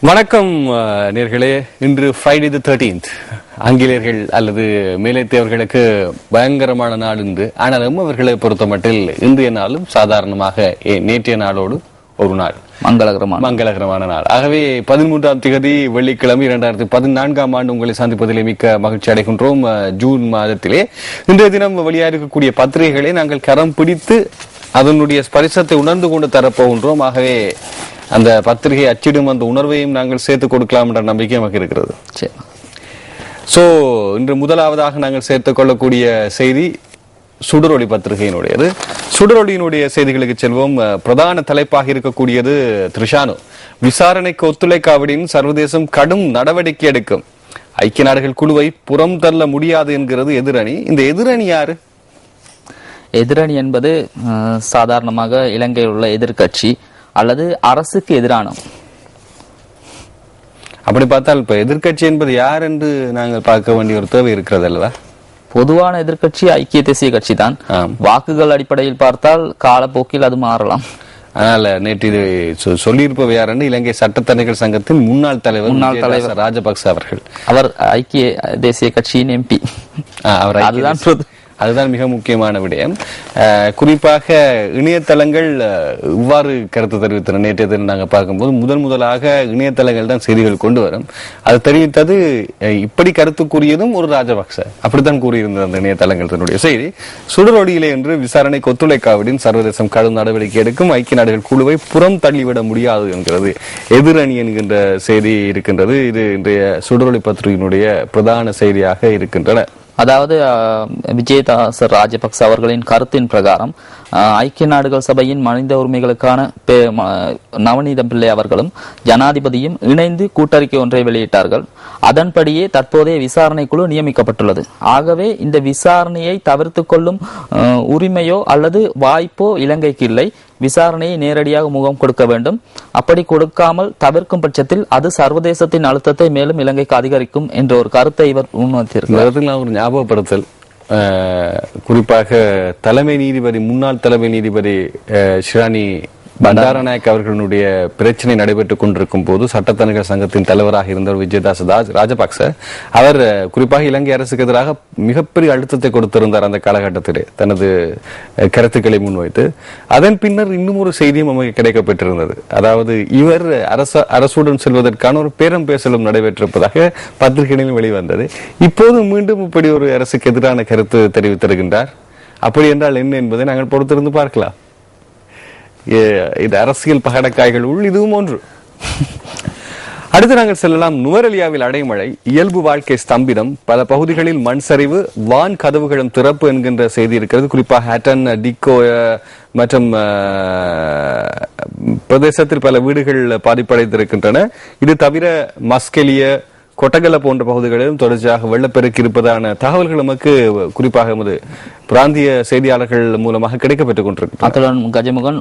வணக்கம் நேர்களே. இன்று ஃப்ரைடே தி 13th. ஆங்கிலேயர்கள் அல்லது மேலைத்தேவர்களுக்கு பயங்கரமான நாள் இன்று. ஆனால் அவர்களை பொறுத்த மட்டில் இன்றைய நாளும் சாதாரணமாக நேற்றைய நாளோடு ஒரு நாள் மங்களகரமான நாள். ஆகவே 13ஆம் தேதி வெள்ளிக்கிழமை 2014ஆம் ஆண்டு உங்களை சந்திப்பதிலே மிக்க மகிழ்ச்சி அடைகின்றோம். ஜூன் மாதத்திலே இன்றைய தினம் வெளியாகக்கூடிய பத்திரிகைகளை நாங்கள் கரம் பிடித்து அதனுடைய ஸ்பரிசத்தை உணர்ந்து கொண்டு தரப்போகின்றோம். ஆகவே அந்த பத்திரிகை அச்சிடும் அந்த உணர்வையும் நாங்கள் சேர்த்து கொடுக்கலாம் என்ற நம்பிக்கை நமக்கு இருக்கிறது. சோ இன்று முதலாவதாக நாங்கள் சேர்த்துக் கொள்ளக்கூடிய செய்தி சுடரொளி பத்திரிகையினுடையது. சுடரொளியினுடைய செய்திகளுக்கு செல்வோம். பிரதான தலைப்பாக இருக்கக்கூடியது த்ரிஷானு விசாரணைக்கு ஒத்துழைக்காவிடின் சர்வதேசம் கடும் நடவடிக்கை எடுக்கும். ஐக்கிய நாடுகள் குழுவை புறம் தள்ள முடியாது என்கிறது எதிரணி. இந்த எதிரணி யாரு? எதிரணி என்பது சாதாரணமாக இலங்கையில் உள்ள எதிர்கட்சி அல்லது அரசுக்கு எதிரான. அப்படி பார்த்தால் இப்ப எதிர்கட்சி என்பது யார் என்று நாங்கள் பார்க்க வேண்டிய ஒரு தேவை இருக்கிறது அல்லவா? பொதுவான எதிர்கட்சி ஐக்கிய தேசிய கட்சி தான். வாக்குகள் அடிப்படையில் பார்த்தால் காலப்போக்கில் அது மாறலாம். அதனால நேற்று இது சொல்லியிருப்பவை யார் என்று இலங்கை சட்டத்தரணிகள் சங்கத்தின் முன்னாள் தலைவர் ராஜபக்ச அவர்கள். அவர் ஐக்கிய தேசிய கட்சியின் எம்பி. அதுதான் மிக முக்கியமான விடயம். குறிப்பாக இணையதளங்கள் இவ்வாறு கருத்து தெரிவித்தன. நேற்றைய தினம் நாங்கள் பார்க்கும்போது முதலாக இணையதளங்கள் தான் செய்திகள் கொண்டு வரும். அது தெரிவித்தது இப்படி கருத்து கூறியதும் ஒரு ராஜபக்ச அப்படித்தான் கூறியிருந்தது அந்த இணையதளங்கள் தன்னுடைய செய்தி. சுடரொடியிலே என்று விசாரணைக்கு ஒத்துழைக்காவிடின் சர்வதேசம் கடும் நடவடிக்கை எடுக்கும். ஐக்கிய நாடுகள் குழுவை புறம் தள்ளிவிட முடியாது என்கிறது எதிரணி என்கின்ற செய்தி இருக்கின்றது. இது இன்றைய சுடரொளி பத்திரிகையினுடைய பிரதான செய்தியாக இருக்கின்றன. அதாவது விஜயதாச ராஜபக்ச அவர்களின் கருத்தின் பிரகாரம் ஐக்கிய நாடுகள் சபையின் மனித உரிமைகளுக்கான நவநீத பிள்ளை அவர்களும் ஜனாதிபதியும் இணைந்து கூட்டறிக்கை ஒன்றை வெளியிட்டார்கள். அதன்படியே தற்போதைய விசாரணை குழு நியமிக்கப்பட்டுள்ளது. ஆகவே இந்த விசாரணையை தவிர்த்து கொள்ளும் உரிமையோ அல்லது வாய்ப்போ இலங்கைக்கு இல்லை. விசாரணையை நேரடியாக முகம் கொடுக்க வேண்டும். அப்படி கொடுக்காமல் தவிர்க்கும் பட்சத்தில் அது சர்வதேசத்தின் அழுத்தத்தை மேலும் இலங்கைக்கு அதிகரிக்கும் என்ற ஒரு கருத்தை இவர் முன்வைத்திருக்கிறார். ஒரு ஞாபகப்படுத்தல், குறிப்பாக முன்னாள் தலைமை நீதிபதி ஷிராணி பண்டாரநாயக் அவர்களுடைய பிரச்சனை நடைபெற்றுக் கொண்டிருக்கும் போது சட்டத்தரணிகள் சங்கத்தின் தலைவராக இருந்தவர் விஜயதாச ராஜபக்ச அவர் குறிப்பாக இலங்கை அரசுக்கு எதிராக மிகப்பெரிய அழுத்தத்தை கொடுத்திருந்தார். அந்த காலகட்டத்திலே தனது கருத்துக்களை முன்வைத்து அதன் பின்னர் இன்னும் ஒரு செய்தியும் நமக்கு கிடைக்கப்பட்டிருந்தது. அதாவது இவர் அரசுடன் செல்வதற்கான ஒரு பேரம் பேசலும் நடைபெற்றிருப்பதாக பத்திரிகைகளில் வெளிவந்தது. இப்போது மீண்டும் இப்படி ஒரு அரசுக்கு எதிரான கருத்து தெரிவித்திருக்கின்றார். அப்படி என்றால் என்ன என்பதை நாங்கள் பொறுத்திருந்து பார்க்கலாம். இது அரசியல் பகடக்காய்கள் உள் இதுவும் ஒன்று. அடுத்து நாங்கள் செல்லலாம். நுவரெலியாவில் அடைமழை, இயல்பு வாழ்க்கை ஸ்தம்பிதம், பல பகுதிகளில் மண் சரிவு, வான் கதவுகளும் திறப்பு என்கின்ற செய்தி இருக்கிறது. குறிப்பாக ஹேட்டன், டிக்கோ மற்றும் பிரதேசத்தில் பல வீடுகள் பாதிப்படைந்திருக்கின்றன. இது தவிர மஸ்கெலிய, கொட்டகல போன்ற பகுதிகளிலும் தொடர்ச்சியாக வெள்ளப்பெருக்கு இருப்பதான தகவல்கள் நமக்கு குறிப்பாக பிராந்திய செய்தியாளர்கள் மூலமாக கிடைக்கப்பட்டுக் கொண்டிருக்கு. அத்துடன் கஜமுகன்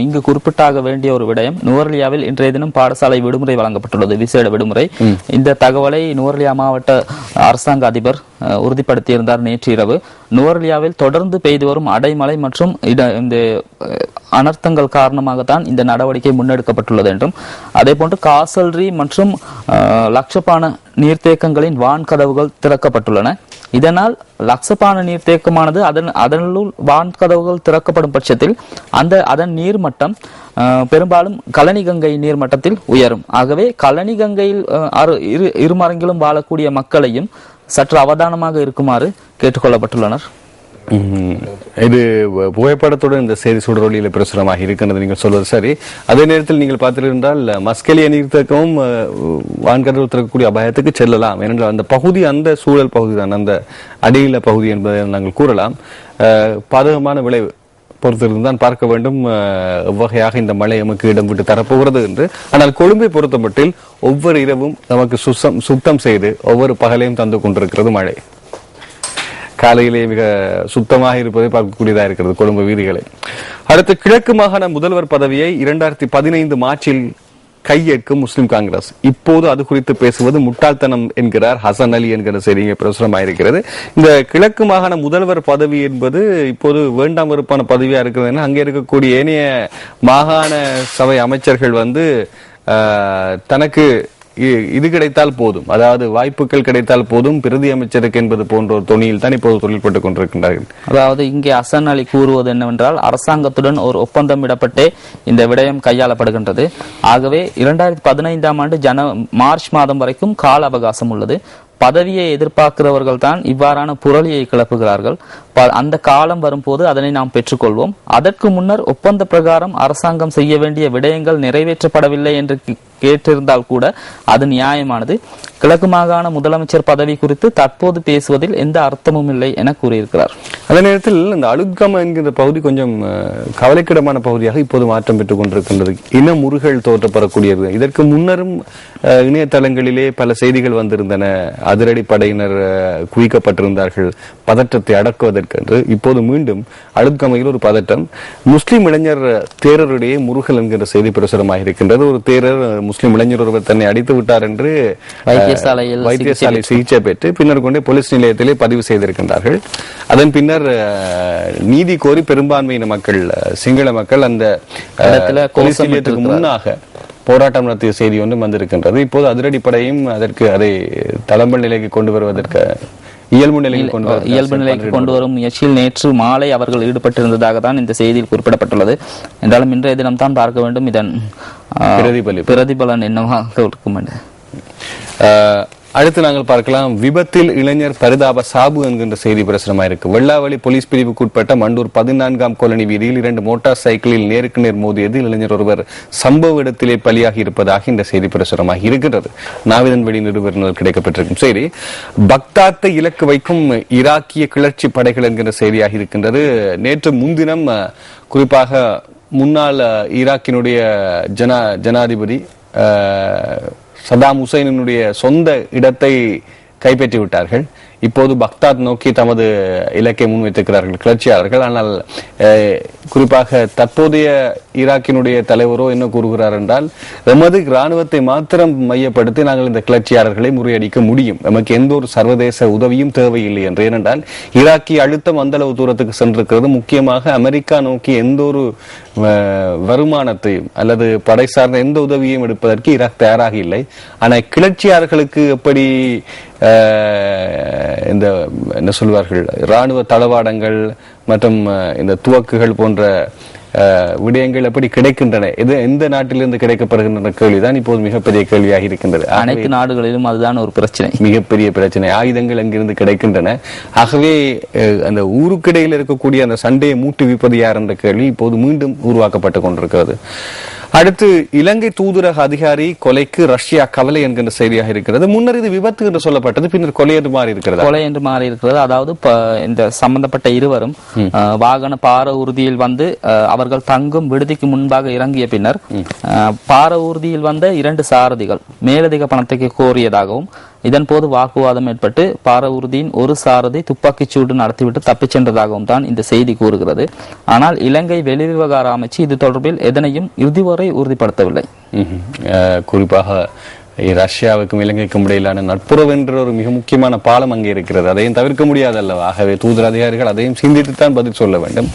இங்கு குறிப்பிட்டாக வேண்டிய ஒரு விடயம், நுவரெலியாவில் இன்றைய தினம் பாடசாலை விடுமுறை வழங்கப்பட்டுள்ளது, விசேட விடுமுறை. இந்த தகவலை நுவரெலியா மாவட்ட அரசாங்க அதிபர் உறுதிப்படுத்தியிருந்தார் நேற்று இரவு. நுவரெலியாவில் தொடர்ந்து பெய்து வரும் அடைமழை மற்றும் இந்த அனர்த்தங்கள் காரணமாகத்தான் இந்த நடவடிக்கை முன்னெடுக்கப்பட்டுள்ளது என்றும், அதே போன்று காசல்ரி மற்றும் லக்ஷபான நீர்த்தேக்கங்களின் வான் கதவுகள் திறக்கப்பட்டுள்ளன. இதனால் லக்ஷபான நீர்த்தேக்கமானது அதனுள் வான் கதவுகள் திறக்கப்படும் பட்சத்தில் அதன் நீர்மட்டம் பெரும்பாலும் கழனி கங்கை நீர்மட்டத்தில் உயரும். ஆகவே கழனி கங்கையில் இருமரங்கிலும் வாழக்கூடிய மக்களையும் சற்று அவதானமாக இருக்குமாறு கேட்டுக்கொள்ளப்பட்டுள்ளனர். இது புகைப்படத்துடன் இந்த செய்தி சுடரொலியில பிரசுரமாக இருக்கின்றது நீங்கள் சொல்வது சரி. அதே நேரத்தில் நீங்கள் பார்த்திருந்தால் மஸ்கெலிய நீர்த்தேக்கமும் வான்கடல் திறக்கக்கூடிய அபாயத்துக்கு செல்லலாம். ஏனென்றால் அந்த பகுதி அந்த சூழல் பகுதி தான், அந்த அடியில பகுதி என்பதை நாங்கள் கூறலாம். பாதகமான விளைவு பொறுத்திருந்தான் பார்க்க வேண்டும் எவ்வகையாக இந்த மழை நமக்கு இடம் விட்டு தரப்போகிறது என்று. ஆனால் கொழும்பை பொறுத்தமட்டில் ஒவ்வொரு இரவும் நமக்கு சுத்தம் செய்து ஒவ்வொரு பகலையும் தந்து கொண்டிருக்கிறது மழை. காலையிலே மிக சுத்தமாக இருப்பதை பார்க்கக்கூடியதாக இருக்கிறது கொழும்பு வீதிகளை. அடுத்து, கிழக்கு மாகாண முதல்வர் பதவியை 2015 மார்ச்சில் கையேற்கும் முஸ்லிம் காங்கிரஸ். இப்போது அது குறித்து பேசுவது முட்டாள்தனம் என்கிறார் ஹசன் அலி என்கிற செய்தி பிரசுரமாயிருக்கிறது. இந்த கிழக்கு மாகாண முதல்வர் பதவி என்பது இப்போது வேண்டாம் வெறுப்பான பதவியா இருக்கிறது. அங்கே இருக்கக்கூடிய ஏனைய மாகாண சபை அமைச்சர்கள் தனக்கு இது கிடைத்தால் போதும், அதாவது வாய்ப்புகள் கிடைத்தால் போதும் பிரதி அமைச்சருக்கு என்பது போன்ற ஒரு தொனியில் தான் இப்போது தொழில்பட்டுக் கொண்டிருக்கின்றார்கள். அதாவது இங்கே ஹசன் அலி கூறுவது என்னவென்றால், அரசாங்கத்துடன் ஒரு ஒப்பந்தம் இடப்பட்டே இந்த விடயம் கையாளப்படுகின்றது. ஆகவே 2015ஆம் ஆண்டு மார்ச் மாதம் வரைக்கும் கால அவகாசம் உள்ளது. பதவியை எதிர்பார்க்கிறவர்கள் தான் இவ்வாறான புரளியை கிளப்புகிறார்கள். அந்த காலம் வரும்போது அதனை நாம் பெற்றுக்கொள்வோம். அதற்கு முன்னர் ஒப்பந்த பிரகாரம் அரசாங்கம் செய்ய வேண்டிய விடயங்கள் நிறைவேற்றப்படவில்லை என்று கேட்டிருந்தால் கூட அது நியாயமானது. கிழக்கு மாகாண முதலமைச்சர் பதவி குறித்து தற்போது பேசுவதில் எந்த அர்த்தமும் இல்லை என கூறியிருக்கிறார். அதே நேரத்தில் இந்த அலுத்கம என்கிற பகுதி கொஞ்சம் கவலைக்கிடமான பகுதியாக இப்போது மாற்றம் பெற்றுக் கொண்டிருக்கின்றது. இன முறுகள் தோற்றப்படக்கூடியது. இதற்கு முன்னரும் இணையதளங்களிலே பல செய்திகள் வந்திருந்தன. அதிரடி படையினர் குவிக்கப்பட்டிருந்தார்கள் பதற்றத்தை அடக்குவதற்கென்று. இப்போது மீண்டும் அலுத்கமையில் ஒரு பதட்டம். முஸ்லிம் இளைஞர் தேரருடைய முருகல் என்கிற செய்தி பிரசுரமாக இருக்கின்றது. ஒரு தேரர் முஸ்லிம் இளைஞர் ஒருவர் தன்னை அடித்து விட்டார் என்று வைத்தியசாலை சிகிச்சை பெற்று பின்னர் கொண்டே போலீஸ் நிலையத்திலே பதிவு செய்திருக்கின்றார்கள். அதன் பின்னர் நீதி கோரி பெரும்பான்மையின மக்கள், சிங்கள மக்கள் அந்த போலீஸ் நிலையத்துக்கு முன்னாக போராட்டம் நடத்திய செய்தி ஒன்றும் வந்திருக்கின்றது. இப்போது அதிரடிப்படையும் அதை தளம்பல் நிலைக்கு கொண்டு வருவதற்கு இயல்பு நிலைக்கு கொண்டு வரும் முயற்சியில் நேற்று மாலை அவர்கள் ஈடுபட்டிருந்ததாக தான் இந்த செய்தியில் குறிப்பிடப்பட்டுள்ளது. என்றாலும் இன்றைய தினம் தான் பார்க்க வேண்டும் இதன் பிரதிபலன் என்னவாக இருக்கும். அடுத்து நாங்கள் பார்க்கலாம், விபத்தில் இளைஞர் பரிதாப சாபு என்கின்ற செய்தி பிரசுரமாயிருக்கு. வெள்ளாவளி போலீஸ் பிரிவுக்குட்பட்ட மண்டூர் 14ஆம் காலனி வீதியில் 2 மோட்டார் சைக்கிளில் நேருக்கு நேர் மோதியதில் இளைஞர் ஒருவர் சம்பவ இடத்திலே பலியாகி இருப்பதாக இந்த செய்தி பிரசுரமாகி இருக்கிறது. நாவிதன்வெளி நிருபர்கள் கிடைக்கப்பட்டிருக்கும் செய்தி. பக்தாத்தை இலக்கு வைக்கும் ஈராக்கிய கிளர்ச்சி படைகள் என்கிற செய்தியாக இருக்கின்றது. நேற்று முன்தினம் குறிப்பாக முன்னாள் ஈராக்கினுடைய ஜனாதிபதி சதாம் ஹுசைனுடைய சொந்த இடத்தை கைப்பற்றி விட்டார்கள். இப்போது பக்தாத் நோக்கி தமது இலக்கை முன்வைத்திருக்கிறார்கள் கிளர்ச்சியாளர்கள். ஆனால் குறிப்பாக தற்போதைய ஈராக்கினுடைய தலைவரோ என்ன கூறுகிறார் என்றால், எமது இராணுவத்தை மாத்திரம் மையப்படுத்தி நாங்கள் இந்த கிளர்ச்சியாளர்களை முறியடிக்க முடியும், நமக்கு எந்த ஒரு சர்வதேச உதவியும் தேவையில்லை என்று. ஏனென்றால் ஈராக்கிய அழுத்தம் அந்த அளவு தூரத்துக்கு சென்றிருக்கிறது. முக்கியமாக அமெரிக்கா நோக்கி எந்த ஒரு வருமானத்தையும் அல்லது படை சார்ந்த எந்த உதவியும் எடுப்பதற்கு ஈராக் தயாராக இல்லை. ஆனால் கிளர்ச்சியாளர்களுக்கு எப்படி இந்த என்ன சொல்வார்கள் இராணுவ தளவாடங்கள் மற்றும் இந்த துவக்குகள் போன்ற விடயங்கள் எப்படி கிடைக்கின்றன, இது எந்த நாட்டிலிருந்து கிடைக்கப்படுகின்ற கேள்விதான் இப்போது மிகப்பெரிய கேள்வியாக இருக்கின்றது. அனைத்து நாடுகளிலும் அதுதான் ஒரு பிரச்சனை, மிகப்பெரிய பிரச்சனை. ஆயுதங்கள் எங்கிருந்து கிடைக்கின்றன? ஆகவே அந்த ஊருக்கிடையில் இருக்கக்கூடிய அந்த சண்டையை மூட்டுவிப்பது யார் என்ற கேள்வி இப்போது மீண்டும் உருவாக்கப்பட்டுக் கொண்டிருக்கிறது. அடுத்து, இலங்கை தூதரக அதிகாரி கொலைக்கு ரஷ்யா கவலை என்கின்ற செய்தியாக இருக்கிறது. முன்னர் இது விபத்து என்று சொல்லப்பட்டது, பின்னர் கொலை என்று மாறி இருக்கிறது. கொலை என்று மாறி இருக்கிறது. அதாவது இந்த சம்பந்தப்பட்ட இருவரும் வாகன பார ஊர்தியில் வந்து அவர்கள் தங்கும் விடுதிக்கு முன்பாக இறங்கிய பின்னர் பார ஊர்தியில் வந்த 2 சாரதிகள் மேலதிக பணத்தை கோரியதாகவும், இதன் போது வாக்குவாதம் ஏற்பட்டு பார ஊர்தியின் ஒரு சாரதி துப்பாக்கிச் சூடு நடத்திவிட்டு தப்பிச் சென்றதாகவும் தான் இந்த செய்தி கூறுகிறது. ஆனால் இலங்கை வெளிவிவகார அமைச்சு இது தொடர்பில் எதனையும் இறுதிவரை உறுதிப்படுத்தவில்லை. குறிப்பாக ரஷ்யாவுக்கும் இலங்கைக்கும் இடையிலான நட்புறவு என்ற ஒரு மிக முக்கியமான பாலம் அங்கே இருக்கிறது, அதையும் தவிர்க்க முடியாது அல்லவா? ஆகவே தூதர் அதிகாரிகள் அதையும் சிந்தித்துத்தான் பதில் சொல்ல வேண்டும்.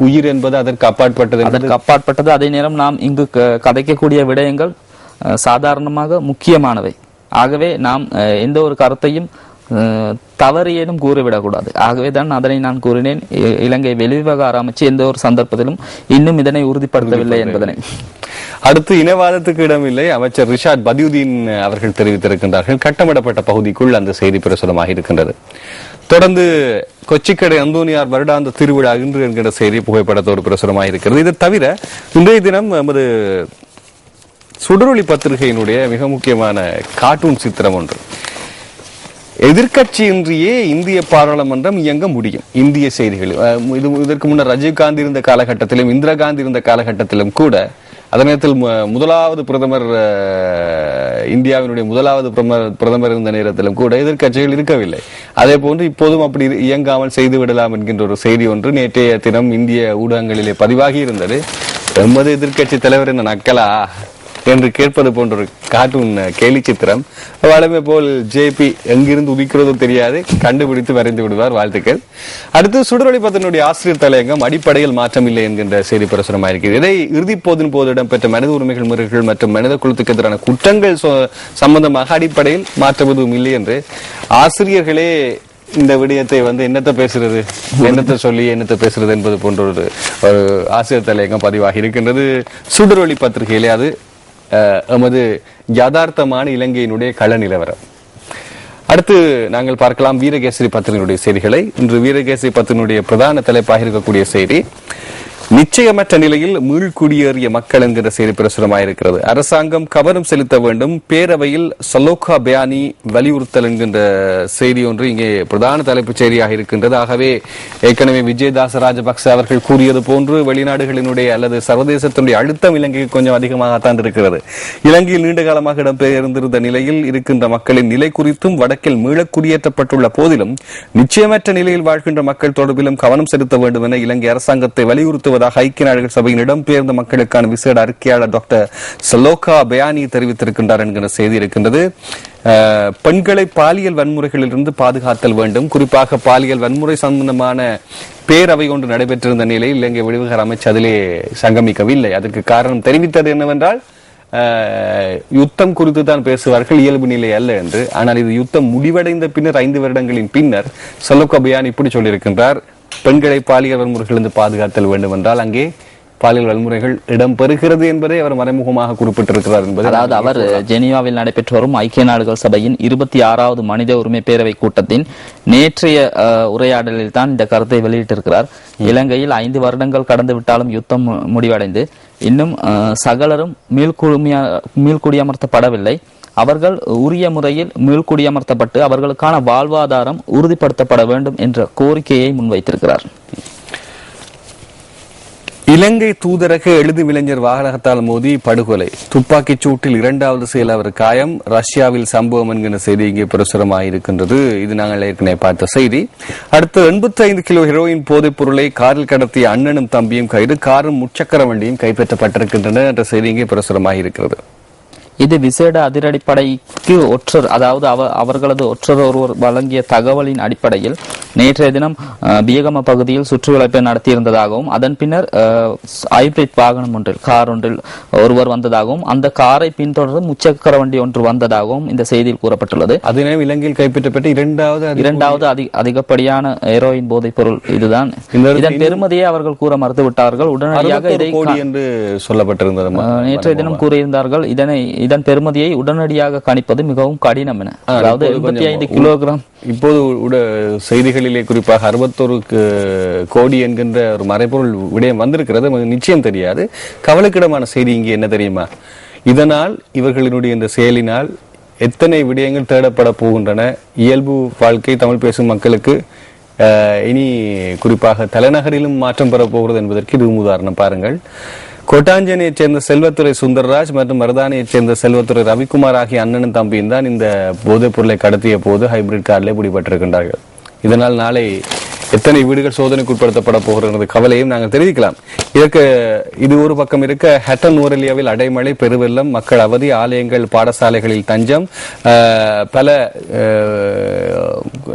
உயிர் என்பது அதற்கு அப்பாற்பட்டது. அதே நேரம் நாம் இங்கு கதைக்கக்கூடிய விடயங்கள் சாதாரணமாக முக்கியமானவை. ஆகவே நாம் எந்த ஒரு கருத்தையும் தவறியேனும் கூறிவிடக்கூடாது. ஆகவே தான் அதனை நான் கூறினேன், இலங்கை வெளிவிவகார அமைச்சு எந்த ஒரு சந்தர்ப்பத்திலும் இன்னும் இதனை உறுதிப்படுத்தவில்லை என்பதனை. அடுத்து, இனவாதத்துக்கு இடமில்லை, அமைச்சர் ரிஷாட் பதியுதீன் அவர்கள் தெரிவித்திருக்கின்றார்கள். கட்டமிடப்பட்ட பகுதிக்குள் அந்த செய்தி பிரசுரமாக இருக்கின்றது. தொடர்ந்து, கொச்சிக்கடை அந்தோனியார் வருடாந்த திருவிழா இன்று என்கிற செய்தி புகைப்படத்தோடு பிரசுரமாக இருக்கிறது. இதை தவிர இன்றைய தினம் நமது சுடரொளி பத்திரிகையினுடைய மிக முக்கியமான கார்ட்டூன் சித்திரம் ஒன்று, எதிர்கட்சியின்றியே இந்திய பாராளுமன்றம் இயங்க முடியும், இந்திய செய்திகள். இதற்கு முன்னர் ராஜீவ்காந்தி இருந்த காலகட்டத்திலும் இந்திரா காந்தி இருந்த காலகட்டத்திலும் கூட, அதே நேரத்தில் முதலாவது பிரதமர், இந்தியாவினுடைய முதலாவது பிரதமர் இருந்த நேரத்திலும் கூட எதிர்கட்சிகள் இருக்கவில்லை. அதே போன்று இப்போதும் அப்படி இயங்காமல் செய்து விடலாம் என்கின்ற ஒரு செய்தி ஒன்று நேற்றைய தினம் இந்திய ஊடகங்களிலே பதிவாகி இருந்தது. எமது எதிர்கட்சி தலைவர் என்ன நக்கலா, என்று கேட்பது போன்ற ஒரு கார்ட்டூன் கேலி சித்திரம். வளமை போல் ஜேபி எங்கிருந்து உதிக்கிறதோ தெரியாது, கண்டுபிடித்து வரைந்து விடுவார். வாழ்த்துக்கள். அடுத்து சுடரொளி பத்தினுடைய ஆசிரியர் தலையங்கம் அடிப்படையில் மாற்றம் இல்லை என்கின்ற செய்தி பிரசுரமாயிருக்கிறது. இதை இறுதி போதின் போது இடம்பெற்ற மனித உரிமைகள் முறைகள் மற்றும் மனித குலத்துக்கு எதிரான குற்றங்கள் சம்பந்தமாக அடிப்படையில் மாற்றம் எதுவும் இல்லை என்று ஆசிரியர்களே இந்த விடயத்தை என்னத்தை பேசுறது, என்னத்தை சொல்லி என்னத்தை பேசுறது என்பது போன்ற ஒரு ஆசிரியர் தலையங்கம் பதிவாகி இருக்கின்றது சுடரொளி பத்திரிகையிலே. அது எமது யதார்த்தமான இலங்கையினுடைய கள நிலவரம். அடுத்து நாங்கள் பார்க்கலாம் வீரகேசரி பத்திரிகையுடைய செய்திகளை. இன்று வீரகேசரி பத்திரிகையுடைய பிரதான தலைப்பாக இருக்கக்கூடிய செய்தி, நிச்சயமற்ற நிலையில் மீள்குடியேறிய மக்கள் என்கிற செய்தி பிரசுரமாயிருக்கிறது. அரசாங்கம் கவனம் செலுத்த வேண்டும், பேரவையில் சலோகா பயானி வலியுறுத்தல் என்கின்ற செய்தி ஒன்று இங்கே பிரதான தலைப்புச் செய்தியாக இருக்கின்றது. ஆகவே ஏற்கனவே விஜயதாச ராஜபக்ச அவர்கள் கூறியது போன்று வெளிநாடுகளினுடைய அல்லது சர்வதேசத்தினுடைய அழுத்தம் இலங்கைக்கு கொஞ்சம் அதிகமாகத்தான் இருக்கிறது. இலங்கையில் நீண்ட காலமாக இடம்பெயர்ந்திருந்த நிலையில் இருக்கின்ற மக்களின் நிலை குறித்தும் வடக்கில் மீள குடியேற்றப்பட்டுள்ள போதிலும் நிச்சயமற்ற நிலையில் வாழ்கின்ற மக்கள் தொடர்பிலும் கவனம் செலுத்த வேண்டும் என இலங்கை அரசாங்கத்தை வலியுறுத்துவதாக ஐக்கிய நாடுகள் சபையின் இடம்பெயர்ந்த மக்களுக்கான விசேட அறிக்கையாளர் டாக்டர் சலோகா பயானி தெரிவித்திருக்கின்றார் என்கிற செய்தி இருக்கின்றது. பெண்களை பாலியல் வன்முறைகளிலிருந்து பாதுகாத்தல் வேண்டும். குறிப்பாக பாலியல் வன்முறை சம்பந்தமான பேரவை ஒன்று நடைபெற்றிருந்த நிலையில் இலங்கை வெளிவிவகார அமைச்சர் அதிலே சங்கமிக்கவில்லை. அதற்கு காரணம் தெரிவித்தது என்னவென்றால், யுத்தம் குறித்து தான் பேசுவார்கள், இயல்பு நிலை அல்ல என்று. ஆனால் இது யுத்தம் முடிவடைந்த பின்னர் 5 வருடங்களின் பின்னர் சலோகா பயானி இப்படி சொல்லியிருக்கின்றார், பெண்களை பாலியல் வன்முறைகளிலிருந்து பாதுகாத்தல் வேண்டும் என்றால் அங்கே பாலியல் வன்முறைகள் இடம்பெறுகிறது என்பதை அவர் மறைமுகமாக குறிப்பிட்டிருக்கிறார் என்பது. அதாவது அவர் ஜெனீவாவில் நடைபெற்று வரும் ஐக்கிய நாடுகள் சபையின் 26வது மனித உரிமை பேரவை கூட்டத்தின் நேற்றைய உரையாடலில் தான் இந்த கருத்தை வெளியிட்டிருக்கிறார். இலங்கையில் 5 வருடங்கள் கடந்து விட்டாலும் யுத்தம் முடிவடைந்து இன்னும் சகலரும் மீள்குடியமர்த்தப்படவில்லை. அவர்கள் உரிய முறையில் மீள்குடியமர்த்தப்பட்டு அவர்களுக்கான வாழ்வாதாரம் உறுதிப்படுத்தப்பட வேண்டும் என்ற கோரிக்கையை முன்வைத்திருக்கிறார். இலங்கை தூதரக எழுதும் இளைஞர் வாகனத்தால் மோதி படுகொலை, துப்பாக்கிச் சூட்டில் 2வது செயலாளர் காயம், ரஷ்யாவில் சம்பவம் என்கிற செய்தி இங்கே பிரசுரமாயிருக்கின்றது. இது நாங்கள் ஏற்கனவே பார்த்த செய்தி. அடுத்து 85 கிலோ ஹெரோயின் போதைப் பொருளை காரில் கடத்திய அண்ணனும் தம்பியும் கைது, காரும் முச்சக்கர வண்டியும் கைப்பற்றப்பட்டிருக்கின்றன என்ற செய்தி இங்கே பிரசுரமாயிருக்கிறது. இது விசேட அதிரடிப்படைக்கு அதாவது அவர்களது ஒருவர் வழங்கிய தகவலின் அடிப்படையில் நேற்றைய தினம் பியகம பகுதியில் சுற்றுவளைப்பை நடத்தியிருந்ததாகவும் அதன் பின்னர் ஹைபிரிட் வாகனம் கார் ஒன்றில் ஒருவர் வந்ததாகவும் அந்த காரை பின்தொடர்ந்து முச்சக்கர வண்டி ஒன்று வந்ததாகவும் இந்த செய்தியில் கூறப்பட்டுள்ளது. அதே இலங்கையில் கைப்பற்றப்பட்ட இரண்டாவது அதிகப்படியான ஹெரோயின் போதைப் பொருள் இதுதான். இதன் பெருமதியை அவர்கள் கூற மறுத்துவிட்டார்கள். உடனடியாக இதை என்று சொல்லப்பட்டிருந்தது. நேற்றைய தினம் கூறியிருந்தார்கள், இதன் பெருமதியை உடனடியாக கணிப்பது மிகவும் கடினம் என. அதாவது 85 கிலோகிராம். இப்போது செய்திகளிலே குறிப்பாக 61 கோடி என்கின்ற ஒரு மறைபொருள் விடயம் வந்திருக்கிறது. நிச்சயம் தெரியாது. கவலைக்கிடமான செய்தி இங்கே என்ன தெரியுமா, இதனால் இவர்களினுடைய இந்த செயலினால் எத்தனை விடயங்கள் தேடப்பட போகின்றன. இயல்பு வாழ்க்கை தமிழ் பேசும் மக்களுக்கு இனி குறிப்பாக தலைநகரிலும் மாற்றம் பெற போகிறது என்பதற்கு இது உதாரணம். பாருங்கள், கொட்டாஞ்சனையைச் சேர்ந்த செல்வத்துறை சுந்தரராஜ் மற்றும் மருதானையைச் சேர்ந்த செல்வத்துறை ரவிக்குமார் ஆகிய அண்ணனும் தம்பியும் தான் இந்த போதைப் பொருளை கடத்திய போது ஹைபிரிட் காரிலே பிடிபட்டிருக்கின்றார்கள். இதனால் நாளை எத்தனை வீடுகள் சோதனைக்கு உட்படுத்தப்பட போகிறது கவலையும் நாங்கள் தெரிவிக்கலாம். இது ஒரு பக்கம் இருக்க, ஹட்டன் நூரெலியாவில் அடைமழை, பெருவெள்ளம், மக்கள் அவதி, ஆலயங்கள் பாடசாலைகளில் தஞ்சம், பல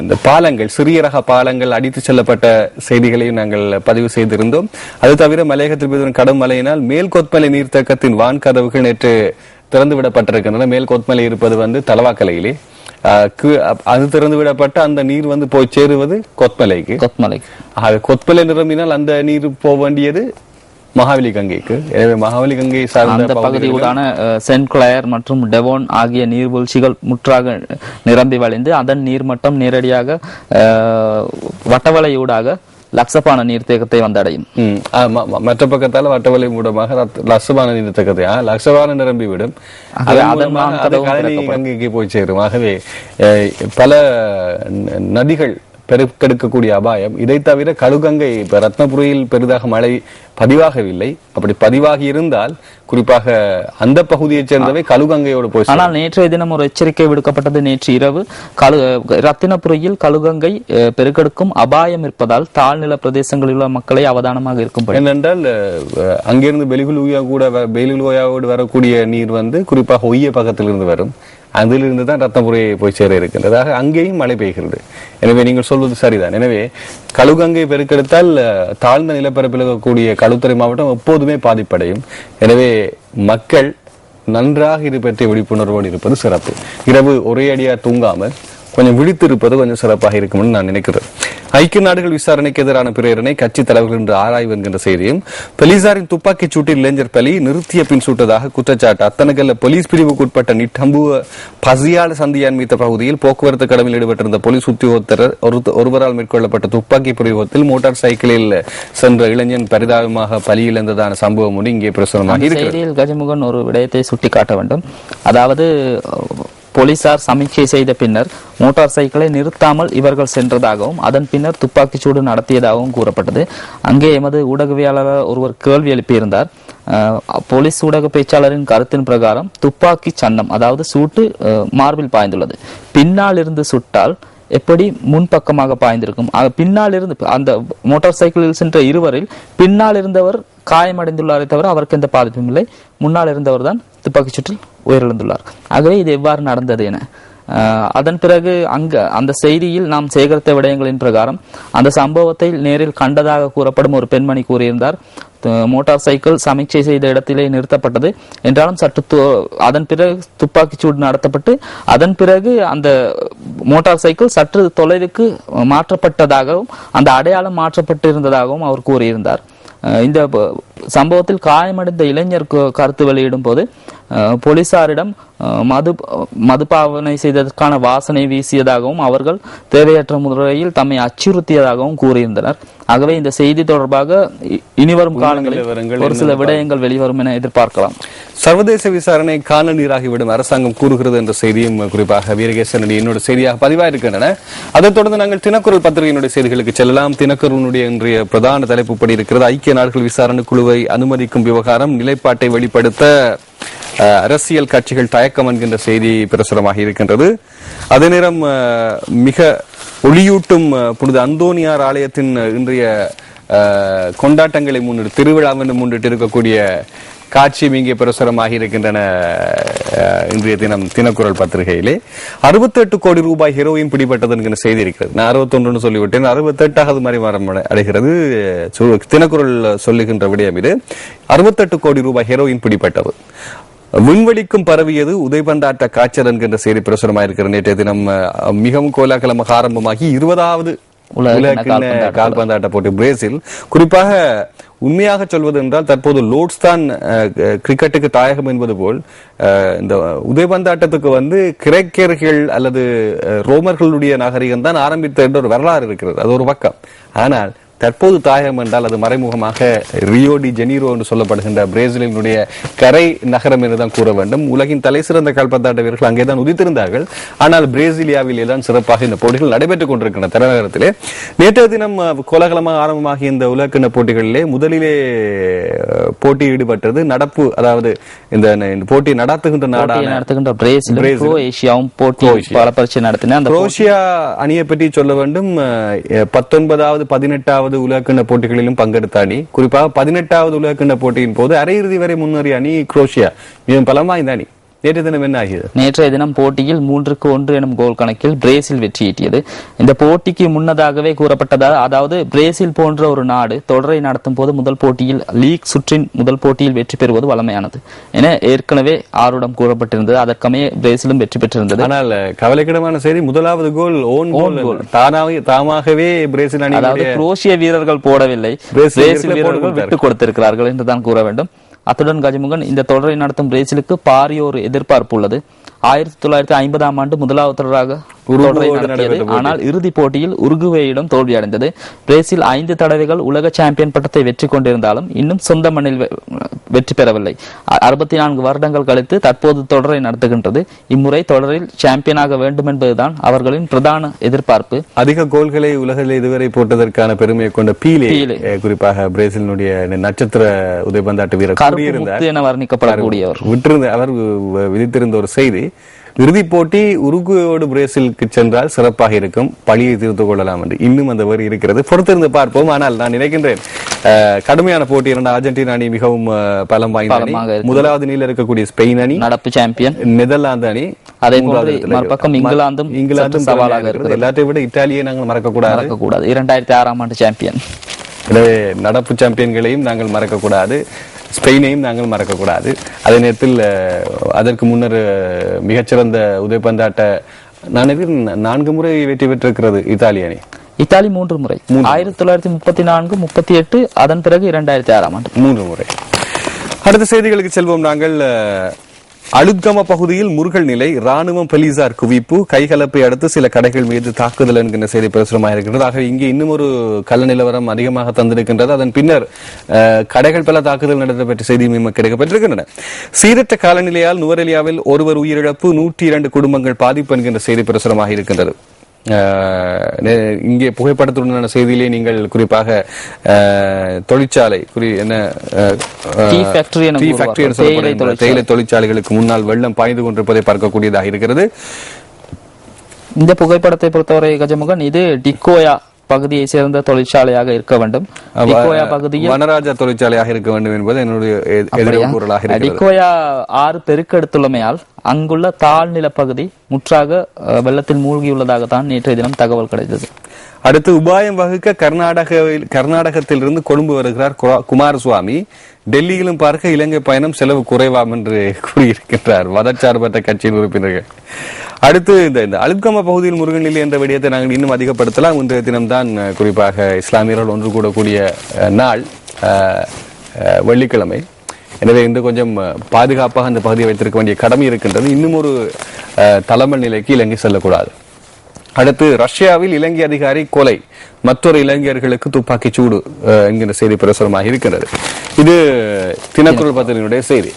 இந்த பாலங்கள், சிறிய ரக பாலங்கள் அடித்து செல்லப்பட்ட செய்திகளையும் நாங்கள் பதிவு செய்திருந்தோம். அது தவிர மலையகத்தில் பெய்த கடும் மழையினால் மேல் கொத்மலை நீர்த்தேக்கத்தின் வான்கதவுகள் நேற்று திறந்து விடப்பட்டிருக்கின்றன. மேல் கொத்மலை இருப்பது தலவாக்கலையிலே, அது திறந்து விடப்பட்ட அந்த நீர் போய் சேருவது கொத்மலைக்கு. கொத்மலை நிரம்பினால் அந்த நீர் போக வேண்டியது மகாவலி கங்கைக்கு. எனவே மகாவலி கங்கை சார்ந்த பகுதியுடான சென்ட் கிளயர் மற்றும் டெவோன் ஆகிய நீர்வீழ்ச்சிகள் முற்றாக நிரம்பி வழிந்து அதன் நீர்மட்டம் நேரடியாக வட்டவளையூடாக லக்சபான நீர்த்தேக்கத்தை வந்தடையும். மற்ற பக்கத்தால் வட்டவளை மூலமாக லக்சபான நீர்த்தேக்கத்தை லக்சபான நிரம்பிவிடும், கங்கைக்கு போய் சேரும். ஆகவே பல நதிகள் பெருக்கெடுக்கக்கூடிய அபாயம். இதை தவிர கழுகங்கை இப்ப ரத்னபுரியில் பெரிதாக மழை பதிவாகவில்லை. அப்படி பதிவாகி இருந்தால் குறிப்பாக அந்த பகுதியைச் சேர்ந்தவை கழுகங்கையோடு போய் ஆனால் நேற்றைய தினம் ஒரு எச்சரிக்கை விடுக்கப்பட்டது. நேற்று இரவு ரத்தினபுரியில் கழுகங்கை பெருக்கெடுக்கும் அபாயம் இருப்பதால் தாழ்நில பிரதேசங்களில் உள்ள மக்களை அவதானமாக இருக்கும். ஏனென்றால் அங்கிருந்து பெலிகுலோயாவோடு வரக்கூடிய நீர் குறிப்பாக ஒய்ய பக்கத்திலிருந்து வரும். அதிலிருந்து தான் ரத்னபுரியை போய் சேர இருக்கின்றதாக அங்கேயும் மழை பெய்கிறது. எனவே நீங்கள் சொல்வது சரிதான். எனவே கழுகங்கை பெருக்கெடுத்தால் தாழ்ந்த நிலப்பரப்பில் இருக்கக்கூடிய களுத்துறை மாவட்டம் எப்போதுமே பாதிப்படையும். எனவே மக்கள் நன்றாக இது பற்றிய விழிப்புணர்வோடு இருப்பது சிறப்பு. இரவு ஒரே அடியா தூங்காமல் கொஞ்சம் விழித்திருப்பது கொஞ்சம் சிறப்பாக இருக்கும் நான் நினைக்கிறேன். ஐக்கிய நாடுகள் விசாரணைக்கு எதிரான பிரேரணை கட்சி தலைவர்கள் என்று ஆராய்வு என்கின்ற செய்தியும், போலீசாரின் துப்பாக்கிச் சூட்டில் இளைஞர் பலி நிறுத்திய பின் சுட்டதாக குற்றச்சாட்டு. அத்தனகல்ல போலீஸ் பிரிவுக்குட்பட்ட நிட்டம்புவ பசியாள சந்தியான் மீத்த பகுதியில் போக்குவரத்து கடமையில் ஈடுபட்டிருந்த போலீஸ் உத்தியோகத்தர் ஒருவரால் மேற்கொள்ளப்பட்ட துப்பாக்கி பிரயோகத்தில் மோட்டார் சைக்கிளில் சென்ற இளைஞன் பரிதாபமாக பலி இழந்ததான சம்பவம் ஒன்று இங்கே பிரசுரமாக இருக்கிறது. கஜமுகன் ஒரு விடயத்தை சுட்டிக்காட்ட வேண்டும். அதாவது போலீசார் சமீட்சை செய்த பின்னர் மோட்டார் சைக்கிளை நிறுத்தாமல் இவர்கள் சென்றதாகவும் அதன் பின்னர் துப்பாக்கிச்சூடு நடத்தியதாகவும் கூறப்பட்டது. அங்கே எமது ஊடகவியலாளர் ஒருவர் கேள்வி எழுப்பியிருந்தார். போலீஸ் ஊடக பேச்சாளரின் கருத்தின் பிரகாரம் துப்பாக்கி சன்னம், அதாவது சூட்டு மார்பில் பாய்ந்துள்ளது. பின்னால் இருந்து சுட்டால் எப்படி முன்பக்கமாக பாய்ந்திருக்கும்? பின்னால் இருந்து அந்த மோட்டார் சைக்கிளில் சென்ற இருவரில் பின்னால் இருந்தவர் காயமடைந்துள்ளாரே தவிர அவருக்கு எந்த பாதிப்பும் இல்லை. முன்னால் இருந்தவர் தான் துப்பாக்கி சுற்றில் உயிரிழந்துள்ளார். ஆகவே இது எவ்வாறு நடந்தது என அதன் பிறகு அந்த செய்தியில் நாம் சேகரித்த விடயங்களின் பிரகாரம் அந்த சம்பவத்தை நேரில் கண்டதாக கூறப்படும் ஒரு பெண்மணி கூறியிருந்தார். மோட்டார் சைக்கிள் சமீட்சை செய்த இடத்திலே நிறுத்தப்பட்டது என்றாலும் அதன் பிறகு துப்பாக்கிச்சூடு நடத்தப்பட்டு அதன் பிறகு அந்த மோட்டார் சைக்கிள் சற்று தொலைவுக்கு மாற்றப்பட்டதாகவும் அந்த அடையாளம் மாற்றப்பட்டு இருந்ததாகவும் அவர் கூறியிருந்தார். இந்த சம்பவத்தில் காயமடைந்த இளைஞர் கருத்து வெளியிடும் போது போலீசாரிடம் மதுபாவனை செய்ததற்கான வாசனை வீசியதாகவும் அவர்கள் தேவையற்ற முறையில் தம்மை அச்சுறுத்தியதாகவும் கூறியிருந்தனர். ஆகவே இந்த செய்தி தொடர்பாக இனிவரும் காலங்களில் ஒரு சில விடயங்கள் வெளிவரும் என எதிர்பார்க்கலாம். சர்வதேச விசாரணை காணல் நீராகிவிடும் அரசாங்கம் கூறுகிறது என்ற செய்தியும் குறிப்பாக வீரகேசன் என்னோட செய்தியாக பதிவாயிருக்கின்றன. அதைத் தொடர்ந்து நாங்கள் தினக்குரல் பத்திரிகையினுடைய செய்திகளுக்கு செல்லலாம். தினக்குரலுடைய இன்றைய பிரதான தலைப்புப்படி இருக்கிறது. ஐக்கிய நாடுகள் விசாரணை குழுவை அனுமதிக்கும் விவகாரம் நிலைப்பாட்டை வெளிப்படுத்த அரசியல் கட்சிகள் தயக்கம் என்கின்ற செய்தி பிரசுரமாக இருக்கின்றது. அதே நேரம் மிக ஒளியூட்டும் புனித அந்தோனியார் ஆலயத்தின் இன்றைய கொண்டாட்டங்களை முன்னிட்டு திருவிழாவை முன்னிட்டு இருக்கக்கூடிய காட்சியும் இங்கே பிரசுரமாக இருக்கின்றன. இன்றைய தினம் தினக்குரல் பத்திரிகையிலே 68 கோடி ரூபாய் ஹெரோயின் பிடிபட்டது என்கிற செய்தி இருக்கிறது. நான் 61 சொல்லிவிட்டேன், 68 மறைமாறம் அடைகிறது. தினக்குரல் சொல்லுகின்ற விடயம் இது. 68 கோடி ரூபாய் ஹெரோயின் பிடிபட்டது. விண்வெளிக்கும் பரவியது உதைபந்தாட்ட காய்ச்சல் என்கின்ற செய்தி பிரசுரமாயிருக்கிற நேற்றைய தினம் மிகவும் கோலாகலமாக ஆரம்பமாகி 20வது உலக கால்பந்தாட்ட போட்டி பிரேசில். குறிப்பாக உண்மையாக சொல்வது என்றால் தற்போது லோர்ட்ஸ் தான் கிரிக்கெட்டுக்கு தாயகம் என்பது போல் இந்த உதைபந்தாட்டத்துக்கு கிரேக்கர்கள் அல்லது ரோமர்களுடைய நாகரிகம் தான் ஆரம்பித்த என்ற ஒரு வரலாறு இருக்கிறது. அது ஒரு பக்கம். ஆனால் தற்போது தாயகம் என்றால் அது மறைமுகமாக ரியோ டி ஜெனீரோ என்று சொல்லப்படுகின்ற பிரேசிலினுடைய கரை நகரம் என்றுதான் கூற வேண்டும். உலகின் தலை சிறந்த கால்பந்தாட்ட வீரர்கள் அங்கேதான் உதித்திருந்தார்கள். ஆனால் பிரேசிலியாவிலே தான் சிறப்பாக இந்த போட்டிகள் நடைபெற்றுக் கொண்டிருக்கின்றன. தலைநகரத்திலே நேற்றைய தினம் கோலாகலமாக ஆரம்பமாகிய இந்த உலகக்கிண்ண போட்டிகளிலே முதலிலே போட்டி ஈடுபட்டது நடப்பு, அதாவது இந்த போட்டி நடத்துகின்ற நாடான குரோஷியா அணியை பற்றி சொல்ல வேண்டும். 19வது 18வது உலகக்கிண்ண போட்டிகளிலும் பங்கெடுத்த அணி, குறிப்பாக 18வது உலகக்கிண்ண போட்டியின் போது அரையிறுதி வரை முன்னேறிய அணி குரோஷியா. மிகவும் பலமா இந்த அணி நேற்றைய தினம் என்ன ஆகியது? நேற்றைய தினம் போட்டியில் 3-1 எனும் கோல் கணக்கில் பிரேசில் வெற்றியீட்டியது. இந்த போட்டிக்கு முன்னதாகவே கூறப்பட்டதாக, அதாவது பிரேசில் போன்ற ஒரு நாடு தொடரை நடத்தும் போது முதல் போட்டியில் லீக் சுற்றின் முதல் போட்டியில் வெற்றி பெறுவது வழமையானது என ஏற்கனவே ஆர்வம் கூறப்பட்டிருந்தது. அதற்கமே பிரேசிலும் வெற்றி பெற்றிருந்தது. ஆனால் கவலைக்கிடமான செய்தி, முதலாவது கோல் ஓன் கோல் தாமாகவே பிரேசில் அணி, அதாவது குரோஷிய வீரர்கள் போடவில்லை, பிரேசில் வீரர்கள் விட்டுக் கொடுத்திருக்கிறார்கள் என்றுதான் கூற வேண்டும். அத்துடன் கஜமுகன், இந்த தொடரை நடத்தும் பிரேசிலுக்கு பாரிய ஒரு எதிர்பார்ப்பு உள்ளது. 1950ஆம் ஆண்டு முதலாவது தொடராக தொடரை நடத்தியது. ஆனால் இறுதிப் போட்டியில் உருகுவேயிடம் தோல்வியடைந்தது. பிரேசில் 5 தடவைகள் உலக சாம்பியன் பட்டத்தை வெற்றி கொண்டிருந்தாலும் இன்னும் சொந்த மண்ணில் வெற்றி பெறவில்லை. 64 வருடங்கள் கழித்து தற்போது தொடரை நடத்துகின்றது. இம்முறை தொடரில் சாம்பியனாக வேண்டும் என்பதுதான் அவர்களின் பிரதான எதிர்பார்ப்பு. அதிக கோல்களை உலகில் இதுவரை போட்டதற்கான பெருமையை கொண்ட பீலே குறிப்பாக பிரேசிலினுடைய நட்சத்திர உதைபந்தாட்ட வீரர் என வர்ணிக்கப்படக்கூடியவர் அவர் விதித்திருந்த ஒரு செய்தி, இறுதிப் போட்டி உருகுவேயோடு பிரேசிலுக்கு சென்றால் சிறப்பாக இருக்கும், பழியை தீர்த்து கொள்ளலாம் என்று. இன்னும் அந்த வரி இருக்கிறது, பொறுத்திருந்து பார்ப்போம். ஆனால் நான் நினைக்கின்றேன் கடுமையான போட்டி. அர்ஜென்டினா அணி மிகவும் பலம் வாய்ந்த அணி. முதலாவது நிலையில் இருக்கக்கூடிய ஸ்பெயின் அணி, நடப்பு சாம்பியன் நெதர்லாந்து அணி, அதே மறுபக்கம் இங்கிலாந்தும் சவாலாக இருக்கிறது. எல்லாத்தையும் விட இத்தாலியை நாங்கள் மறக்கக்கூடாது. 2006ஆம் ஆண்டு சாம்பியன். எனவே நடப்பு சாம்பியன்களையும் நாங்கள் மறக்கக்கூடாது, ஸ்பெயினையும் நாங்கள் மறக்கக்கூடாது. அதே நேரத்தில் அதற்கு முன்னர் மிகச்சிறந்த உதைப்பந்தாட்ட 4 முறை வெற்றி பெற்றிருக்கிறது இத்தாலி அணி. இத்தாலி 3 முறை, 1934, 38, அதன் பிறகு 2006ஆம் ஆண்டு 3 முறை. அடுத்த செய்திகளுக்கு செல்வோம். நாங்கள் அலுத்கம பகுதியில் முருகல் நிலை, ராணுவம் போலீசார் குவிப்பு, கைகலப்பை அடுத்து சில கடைகள் மீது தாக்குதல் என்கின்ற செய்தி பிரசுரமாக இருக்கின்றது. ஆக இங்கே இன்னும் ஒரு கள்ள நிலவரம் அதிகமாக தந்திருக்கின்றது. அதன் பின்னர் கடைகள் பல தாக்குதல் நடத்த பற்றிய செய்தியும் கிடைக்கப்பட்டிருக்கின்றன. சீரற்ற காலநிலையால் நுவரெலியாவில் ஒருவர் உயிரிழப்பு, 102 குடும்பங்கள் பாதிப்பு என்கின்ற செய்தி பிரசுரமாக இருக்கின்றது. இங்கே புகைப்படத்துடனான செய்தியிலே நீங்கள் குறிப்பாக தொழிற்சாலை தேயிலை தொழிற்சாலைகளுக்கு முன்னால் வெள்ளம் பாய்ந்து கொண்டிருப்பதை பார்க்கக்கூடியதாக இருக்கிறது. இந்த புகைப்படத்தை பொறுத்தவரை கஜமுகன், இது டிக்கோயா பகுதியை சேர்ந்த தொழிற்சாலையாக இருக்க வேண்டும். டிக்கோயா பகுதியில் வனராஜா தொழிற்சாலையாக இருக்க வேண்டும் என்பது என்னுடைய எதிர்கூறலாக இருக்கிறது. டிக்கோயா 6 பெருக்கெடுத்துள்ளமையால் அங்குள்ள தாழ்நில பகுதி முற்றாக வெள்ளத்தில் மூழ்கியுள்ளதாகத்தான் நேற்றைய தினம் தகவல் கிடைத்தது. அடுத்து உபாயம் வகுக்க கர்நாடகத்திலிருந்து கொழும்பு வருகிறார் குமாரசுவாமி. டெல்லியிலும் பார்க்க இலங்கை பயணம் செலவு குறைவாம் என்று கூறியிருக்கின்றார் மதச்சார்பற்ற கட்சியின் உறுப்பினர்கள். அடுத்து இந்த அலுத்கம பகுதியில் முருகன் நிலை என்ற விடயத்தை நாங்கள் இன்னும் அதிகப்படுத்தலாம். இன்றைய தினம்தான் குறிப்பாக இஸ்லாமியர்கள் ஒன்று கூடக்கூடிய நாள், வெள்ளிக்கிழமை. எனவே இன்று கொஞ்சம் பாதுகாப்பாக அந்த பகுதியை வைத்திருக்க வேண்டிய கடமை இருக்கின்றது. இன்னும் ஒரு தலைமை நிலைக்கு இலங்கை செல்லக்கூடாது. அடுத்து ரஷ்யாவில் இலங்கை அதிகாரி கொலை, மற்றொரு இளைஞர்களுக்கு துப்பாக்கி சூடு என்கிற செய்தி பிரசுரமாக இருக்கிறது. இது தினக்குரல் பத்திரிகையினுடைய செய்தி.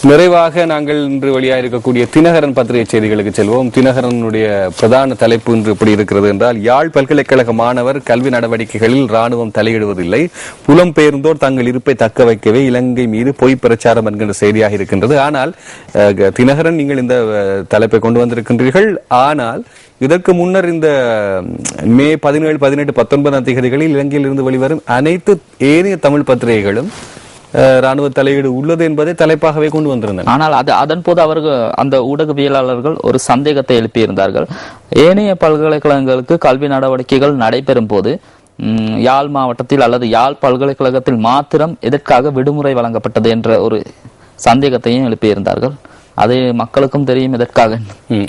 நிறைவாக நாங்கள் இன்று வெளியாக இருக்கக்கூடிய தினகரன் பத்திரிகை செய்திகளுக்கு செல்வோம். தினகரனுடைய பிரதான தலைப்பு இன்று எப்படி இருக்கிறது என்றால், யாழ் பல்கலைக்கழக மாணவர் கல்வி நடவடிக்கைகளில் ராணுவம் தலையிடுவதில்லை, புலம்பெயர்ந்தோர் தங்கள் இருப்பை தக்க வைக்கவே இலங்கை மீது பொய் பிரச்சாரம் என்கின்ற செய்தியாக இருக்கின்றது. ஆனால் தினகரன், நீங்கள் இந்த தலைப்பை கொண்டு வந்திருக்கின்றீர்கள். ஆனால் இதற்கு முன்னர் இந்த மே 17, 18, 19 தேதிகளில் இலங்கையில் இருந்து வெளிவரும் அனைத்து ஏனைய தமிழ் பத்திரிகைகளும் ராணுவ தலையீடு உள்ளது என்பதை தலைப்பாகவே கொண்டு வந்திருந்தனர். ஆனால் அதன் போது அவர்கள், அந்த ஊடகவியலாளர்கள் ஒரு சந்தேகத்தை எழுப்பியிருந்தார்கள். ஏனைய பல்கலைக்கழகங்களுக்கு கல்வி நடவடிக்கைகள் நடைபெறும் போது யாழ் மாவட்டத்தில் அல்லது யாழ் பல்கலைக்கழகத்தில் மாத்திரம் எதற்காக விடுமுறை வழங்கப்பட்டது என்ற ஒரு சந்தேகத்தையும் எழுப்பியிருந்தார்கள். அது மக்களுக்கும் தெரியும் எதற்காக.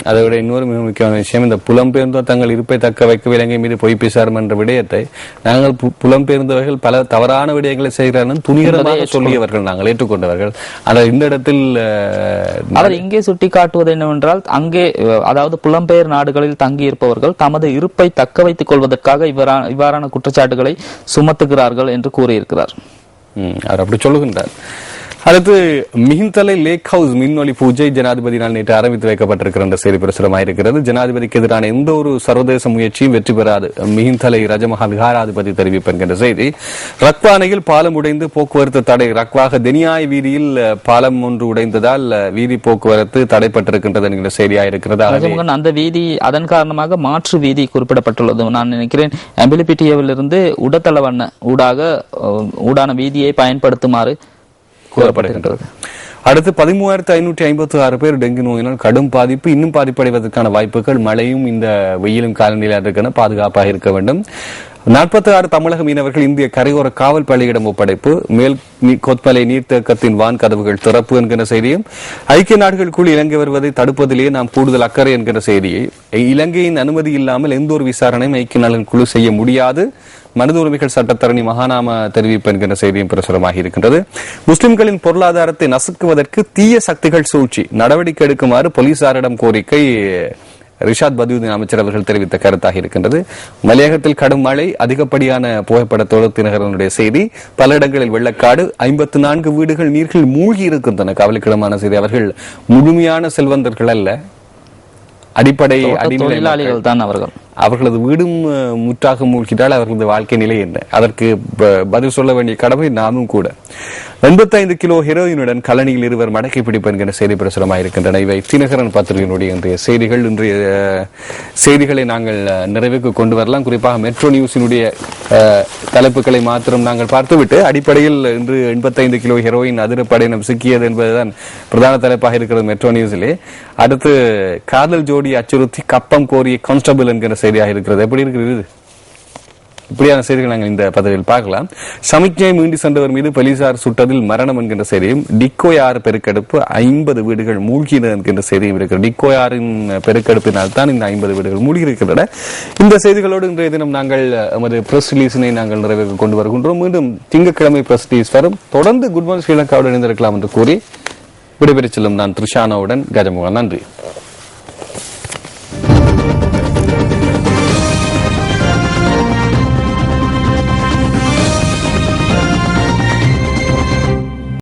அதை விட இன்னொரு மிக முக்கியமான விஷயம், இந்த புலம்பெயர்ந்தோர் தங்கள் இருப்பை தக்க வைக்க இலங்கை மீது பொய் பேசாரும் என்ற விடயத்தை நாங்கள் புலம்பெயர்ந்தவர்கள் பல தவறான விடயங்களை செய்கிறார்கள் துணிகரமாக சொல்லியவர்கள், நாங்கள் ஏற்றுக்கொண்டவர்கள். ஆனால் இந்த இடத்தில் அவர் இங்கே சுட்டி காட்டுவது என்னவென்றால், அங்கே அதாவது புலம்பெயர் நாடுகளில் தங்கியிருப்பவர்கள் தமது இருப்பை தக்க வைத்துக் கொள்வதற்காக இவ்வாறான குற்றச்சாட்டுகளை சுமத்துகிறார்கள் என்று கூறியிருக்கிறார். அவர் அப்படி சொல்லுகின்றார். அடுத்து மிகிந்தலை லேக் ஹவுஸ் மின்வெளி பூஜை ஜனாதிபதியினால் நேற்று ஆரம்பித்து வைக்கப்பட்டிருக்கிற செய்தி பிரசுரமாயிருக்கிறது. ஜனாதிபதிக்கு எதிரான எந்த ஒரு சர்வதேச முயற்சியும் வெற்றி பெறாது, மிகிந்தலை ரஜமஹா விகாராதிபதி தெரிவிப்பு என்கின்ற செய்தி. ரக்வானையில் பாலம் உடைந்து போக்குவரத்து தடை. ரக்வாக தெனியாய் வீதியில் பாலம் ஒன்று உடைந்ததால் வீதி போக்குவரத்து தடைப்பட்டிருக்கின்றது என்கிற செய்தியாயிருக்கிறது. அந்த வீதி, அதன் காரணமாக மாற்று வீதி குறிப்பிடப்பட்டுள்ளது. நான் நினைக்கிறேன் எம்பிலிபிட்டியாவிலிருந்து உடத்தளவண்ண ஊடான வீதியை பயன்படுத்துமாறு கூறப்படுகின்றது. அடுத்து 13,556 பேர் டெங்கு நோயினால் கடும் பாதிப்பு. இன்னும் பாதிப்படைவதற்கான வாய்ப்புகள் மழையும் இந்த வெயிலும் காலநிலையாக பாதுகாப்பாக இருக்க வேண்டும். 46 தமிழக மீனவர்கள் இந்திய கரையோர காவல் பள்ளியிடம் ஒப்படைப்பு. மேல் கொத்மலை நீர்த்தேக்கத்தின் வான் கதவுகள் திறப்பு என்கிற செய்தியும், ஐக்கிய நாடுகளுக்குள் இலங்கை வருவதை தடுப்பதிலேயே நாம் கூடுதல் அக்கறை என்கிற செய்தியை, இலங்கையின் அனுமதி இல்லாமல் எந்த ஒரு விசாரணையும் ஐக்கிய நாடுகள் குழு செய்ய முடியாது, மனித உரிமைகள் சட்டத்தரணி மகாநாம தெரிவிப்பு என்கின்ற செய்தியும் பிரசுரமாகி இருக்கின்றது. முஸ்லிம்களின் பொருளாதாரத்தை நசுக்குவதற்கு தீய சக்திகள் சூழ்ச்சி, நடவடிக்கை எடுக்குமாறு போலீசாரிடம் கோரிக்கை ரிஷாத் பதியுதீன் அமைச்சர் அவர்கள் தெரிவித்த கருத்தாக இருக்கின்றது. மலையகத்தில் கடும் மழை, அதிகப்படியான புகைப்படத்தோடு தினகரனுடைய செய்தி. பல இடங்களில் வெள்ளக்காடு, 54 வீடுகள் நீர்கள் மூழ்கி இருக்கின்றன. கவலைக்கிடமான செய்தி. அவர்கள் முழுமையான செல்வந்தர்கள் அல்ல, அடிப்படை தொழிலாளிகள் தான் அவர்கள். அவர்களது வீடும் முற்றாக மூழ்கிட்டால் அவர்களது வாழ்க்கை நிலை என்ன? அதற்கு பதில் சொல்ல வேண்டிய கடமை நாமும் கூட. 85 கிலோ ஹெரோயினுடன் கலனியில் இருவர் மடக்கி பிடிப்பு என்கிற செய்தி பிரசுரமாயிருக்கின்றன. இவை தினகரன் பத்திரிகையினுடைய இன்றைய செய்திகள். இன்றைய செய்திகளை நாங்கள் நிறைவுக்கு கொண்டு வரலாம். குறிப்பாக மெட்ரோ நியூஸினுடைய தலைப்புகளை மாத்திரம் நாங்கள் பார்த்துவிட்டு, அடிப்படையில் இன்று 85 கிலோ ஹெரோயின் அதிரப்படையினம் சிக்கியது என்பதுதான் பிரதான தலைப்பாக இருக்கிறது மெட்ரோ நியூஸிலே. அடுத்து காதல் ஜோடி அச்சுறுத்தி கப்பம் கோரிய கான்ஸ்டபிள் என்கிற செய்தியாக இருக்கிறது. எப்படி இருக்கிறது? இப்படியான செய்திகள் நாங்கள் இந்த பதவியில் பார்க்கலாம். சமிக்ஞை மீண்டு சென்றவர் மீது போலீசார் சுட்டதில் மரணம் என்கின்ற செய்தியும், டிக்கோய் ஆறு பெருக்கெடுப்பு 50 வீடுகள் மூழ்கின என்கின்ற செய்தியும் இருக்கிறது. டிக்கோய் ஆறின் பெருக்கெடுப்பினால் தான் இந்த 50 வீடுகள் மூழ்கி இருக்கின்றன. இந்த செய்திகளோடு இன்றைய தினம் நாங்கள் எமது பிரஸ் ரிலீஸினை நாங்கள் நிறைவேற்ற கொண்டு வருகின்றோம். மீண்டும் திங்கட்கிழமை பிரஸ் ரிலீஸ் வரும். தொடர்ந்து குட் மார்னிங் ஸ்ரீலங்காவுடன் இணைந்திருக்கலாம் என்று கூறி விடைபெறச் செல்லும் நான் த்ரிஷானாவுடன் கஜமுகன். நன்றி.